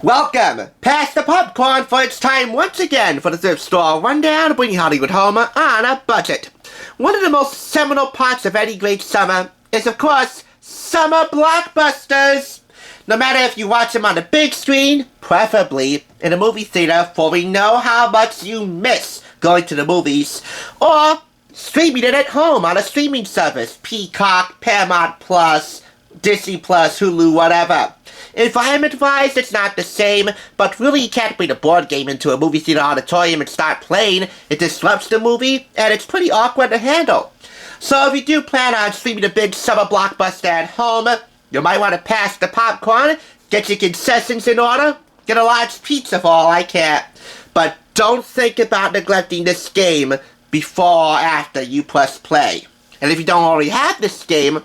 Welcome! Pass the popcorn, for it's time once again for the Thrift Store Rundown, bringing Hollywood home on a budget. One of the most seminal parts of any great summer is, of course, summer blockbusters. No matter if you watch them on the big screen, preferably in a movie theater, for we know how much you miss going to the movies, or streaming it at home on a streaming service, Peacock, Paramount Plus, Disney Plus, Hulu, whatever. Environment-wise, it's not the same, but really you can't bring a board game into a movie theater auditorium and start playing. It disrupts the movie, and it's pretty awkward to handle. So if you do plan on streaming a big summer blockbuster at home, you might want to pass the popcorn, get your concessions in order, get a large pizza for all I care. But don't think about neglecting this game before or after you press play. And if you don't already have this game,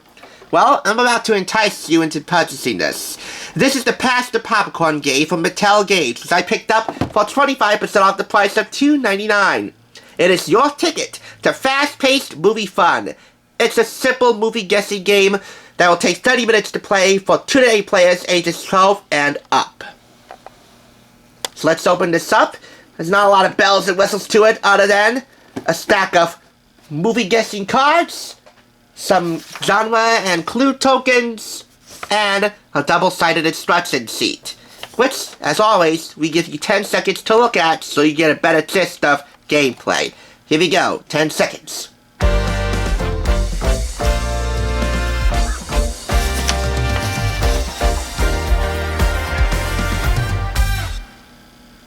well, I'm about to entice you into purchasing this. This is the Pass the Popcorn game from Mattel games, which I picked up for 25% off the price of $2.99. It is your ticket to fast-paced movie fun. It's a simple movie guessing game that will take 30 minutes to play for 2 to 8 players ages 12 and up. So let's open this up. There's not a lot of bells and whistles to it other than a stack of movie guessing cards, some genre and clue tokens, and a double-sided instruction sheet, which, as always, we give you 10 seconds to look at so you get a better gist of gameplay. Here we go, 10 seconds.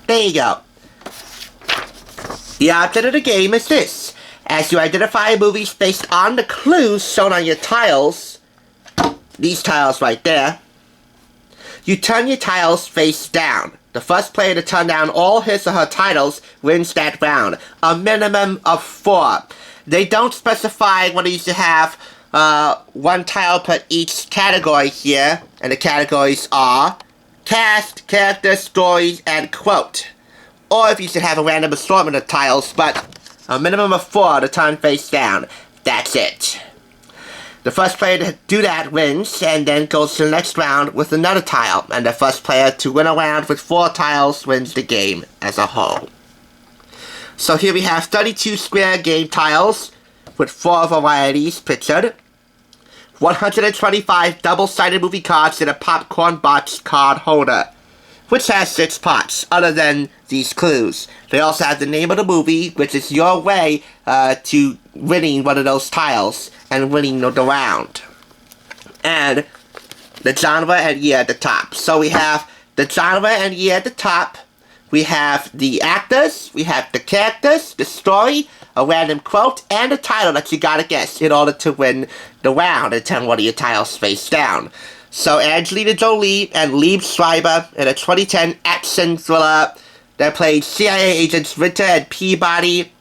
There you go. The object of the game is this. As you identify movies based on the clues shown on your tiles, these tiles right there, you turn your tiles face down. The first player to turn down all his or her titles wins that round. A minimum of 4. They don't specify whether you should have one tile per each category here, and the categories are cast, character, stories, and quote. Or if you should have a random assortment of tiles, but a minimum of 4 to turn face down. That's it. The first player to do that wins, and then goes to the next round with another tile. And the first player to win a round with 4 tiles wins the game as a whole. So here we have 32 square game tiles with 4 varieties pictured. 125 double-sided movie cards in a popcorn box card holder, which has 6 parts, other than these clues. They also have the name of the movie, which is your way to winning one of those tiles and winning the round. And the genre and year at the top. So we have the genre and year at the top. We have the actors, we have the characters, the story, a random quote, and a title that you gotta guess in order to win the round and turn one of your tiles face down. So Angelina Jolie and Liev Schreiber in a 2010 action thriller that played CIA agents Ritter and Peabody.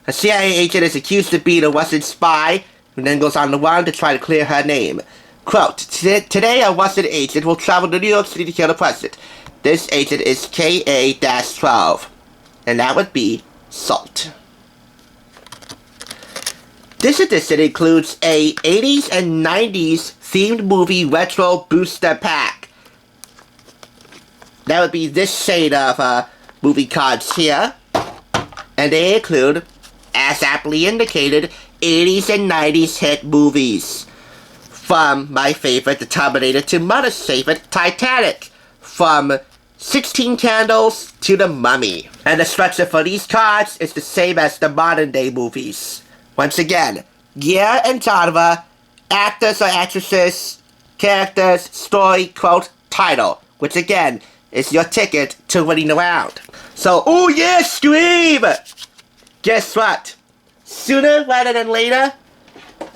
A CIA agent is accused of being a Russian spy, and then goes on the run to try to clear her name. Quote, today a Russian agent will travel to New York City to kill the president. This agent is KA-12, and that would be Salt. This edition includes a 80s and 90s themed movie retro booster pack. That would be this shade of movie cards here. And they include, as aptly indicated, 80s and 90s hit movies. From my favorite, The Terminator, to Mother's favorite, Titanic. From 16 Candles to The Mummy. And the structure for these cards is the same as the modern day movies. Once again, year and genre, actors or actresses, characters, story, quote, title, which again is your ticket to winning the round. So, oh yeah, Scream! Guess what? Sooner rather than later,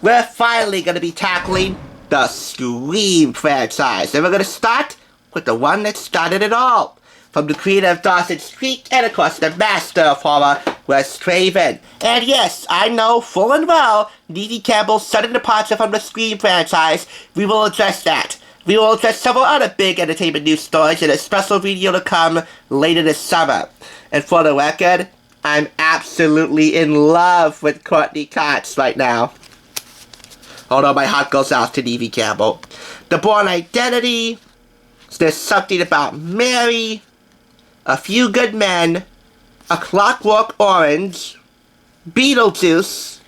we're finally going to be tackling the Scream franchise. And we're going to start with the one that started it all. From the creator of Dawson's Creek, and of course the master of horror, Wes Craven. And yes, I know full and well, Neve Campbell's sudden departure from the Scream franchise. We will address that. We will address several other big entertainment news stories in a special video to come later this summer. And for the record, I'm absolutely in love with Courtney Cox right now. Although my heart goes out to Neve Campbell. The Bourne Identity, There's something about Mary, A Few Good Men, A Clockwork Orange, Beetlejuice,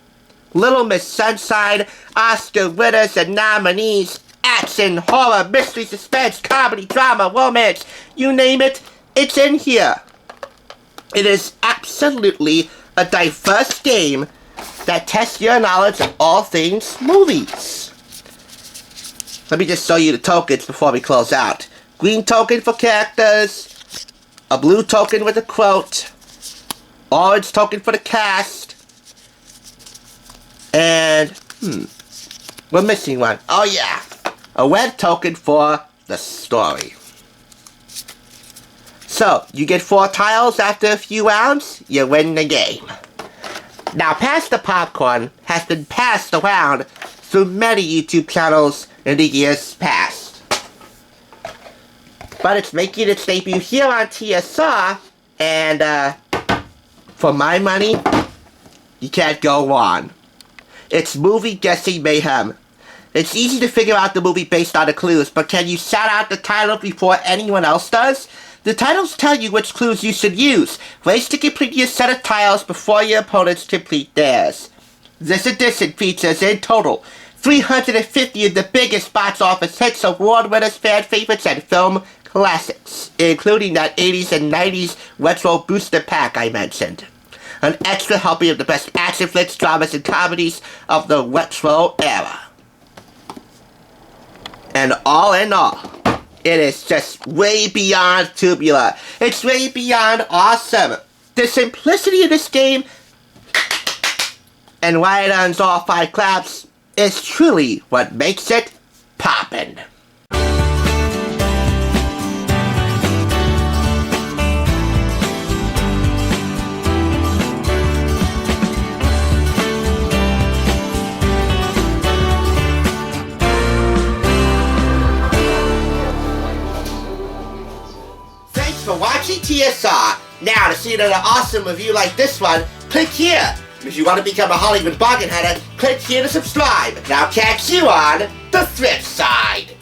Little Miss Sunshine, Oscar winners and nominees, action, horror, mystery, suspense, comedy, drama, romance, you name it, it's in here. It is absolutely a diverse game that tests your knowledge of all things movies. Let me just show you the tokens before we close out. Green token for characters, a blue token with a quote, orange token for the cast, and, we're missing one. Oh yeah, a red token for the story. So, you get 4 tiles after a few rounds, you win the game. Now, Pass the Popcorn has been passed around through many YouTube channels in the years past. But it's making its debut here on TSR, and for my money, you can't go wrong. It's movie guessing mayhem. It's easy to figure out the movie based on the clues, but can you shout out the title before anyone else does? The titles tell you which clues you should use. Race to complete your set of tiles before your opponents complete theirs. This edition features, in total, 350 of the biggest box office hits, award winners, fan favorites, and film classics, including that 80s and 90s retro booster pack I mentioned. An extra helping of the best action flicks, dramas, and comedies of the retro era. And all in all, it is just way beyond tubular. It's way beyond awesome. The simplicity of this game, and why it earns all 5 claps, is truly what makes it poppin'. For watching TSR. Now, to see another awesome review like this one, click here. If you want to become a Hollywood bargain hunter, click here to subscribe. And I'll catch you on the thrift side.